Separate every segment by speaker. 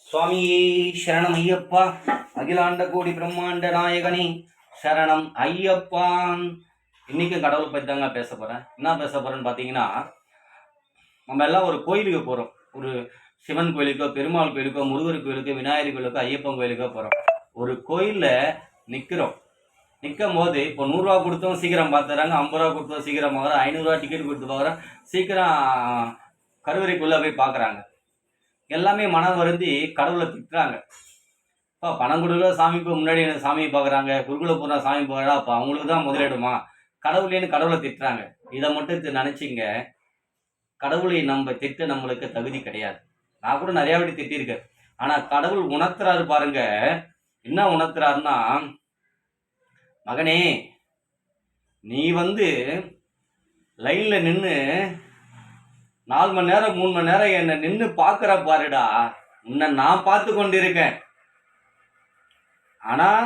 Speaker 1: சுவாமியே சரணம் ஐயப்பா. அகிலாண்ட கோடி பிரம்மாண்ட நாயகனே சரணம் ஐயப்பா. இன்னைக்கு கடவுளை பற்றி தாங்க பேச போகிறேன். என்ன பேச போகிறேன்னு பார்த்தீங்கன்னா, நம்ம எல்லாம் ஒரு கோயிலுக்கு போகிறோம். ஒரு சிவன் கோயிலுக்கோ, பெருமாள் கோயிலுக்கோ, முருகர் கோயிலுக்கோ, விநாயகர் கோயிலுக்கோ, ஐயப்பன் கோயிலுக்கோ போகிறோம். ஒரு கோயிலில் நிற்கிறோம். நிற்கும் போது இப்போ 100 ரூபா கொடுத்தோம் சீக்கிரம் பார்த்துறாங்க, 50 ரூபா கொடுத்தோம் சீக்கிரம் பார்க்குறோம், 500 ரூபா டிக்கெட் கொடுத்து பார்க்குறோம், சீக்கிரம் கருவறைக்குள்ளே போய் பார்க்குறாங்க. எல்லாமே மனம் வருந்தி கடவுளை திட்டுறாங்க. இப்போ பணம் கொடுக்க சாமி முன்னாடி சாமியை பார்க்குறாங்க, குருகுல போனால் சாமி பார்க்குறா, அப்போ அவங்களுக்கு தான் முதலிடுமா கடவுளேன்னு கடவுளை திட்டுறாங்க. இதை மட்டும் நினச்சிங்க, கடவுளை நம்ம திட்ட நம்மளுக்கு தகுதி கிடையாது. நான் கூட நிறையா வாட்டி திட்டிருக்கேன். ஆனால் கடவுள் உணர்த்துறாரு பாருங்க. என்ன உணர்த்துறாருன்னா, மகனே நீ லைனில் நின்று 4 மணி நேரம் 3 மணி நேரம் என்னை நின்று பார்க்குற பாருடா, உன்னை நான் பார்த்து கொண்டிருக்கேன். ஆனால்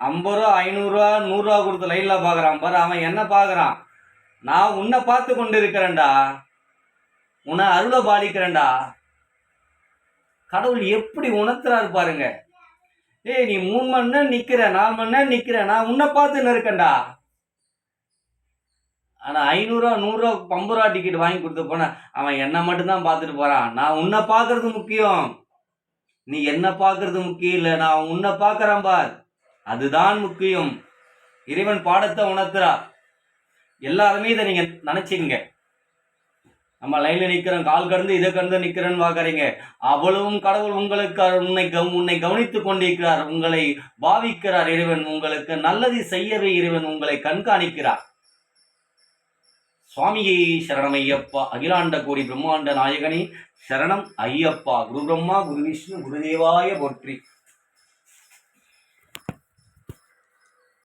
Speaker 1: 50 ரூபா 500 ரூபா 100 ரூபா கொடுத்து லைனில் பார்க்குறான் பாரு, அவன் என்ன பார்க்குறான், நான் உன்னை பார்த்து கொண்டு இருக்கிறேன்டா, உன்னை அருளை பாலிக்கிறேன்டா. கடவுள் எப்படி உணர்த்துறாரு பாருங்க. ஏய் நீ 3 மணி நேரம் நிற்கிற, 4 மணி நேரம் நிற்கிற, நான் உன்னை பார்த்துன்னு இருக்கேன்டா. ஆனால் 500 ரூபா 100 ரூபா 50 ரூபா டிக்கெட் வாங்கி கொடுத்து போனேன், அவன் என்னை மட்டும்தான் பார்த்துட்டு போகிறான். நான் உன்னை பார்க்கறது முக்கியம், நீ என்ன பார்க்கறது முக்கியம் இல்லை, நான் உன்னை பார்க்குறேன் பார், அதுதான் முக்கியம். இறைவன் பாடத்தை உணர்த்துறா. எல்லாருமே இதை நீங்கள் நினச்சிங்க. நம்ம லைனில் நிற்கிறோம், கால் கடந்து இதை கடந்து நிற்கிறேன்னு பார்க்குறீங்க. அவ்வளவும் கடவுள் உங்களுக்கு உன்னை கவனித்து கொண்டிருக்கிறார், உங்களை பாவிக்கிறார். இறைவன் உங்களுக்கு நல்லது செய்யவே இறைவன் உங்களை கண்காணிக்கிறார். சுவாமியே சரணம் ஐயப்பா. அகிலாண்ட கோடி பிரம்மாண்ட நாயகனே சரணம் ஐயப்பா. குரு பிரம்மா குரு விஷ்ணு குருதேவாய போற்றி.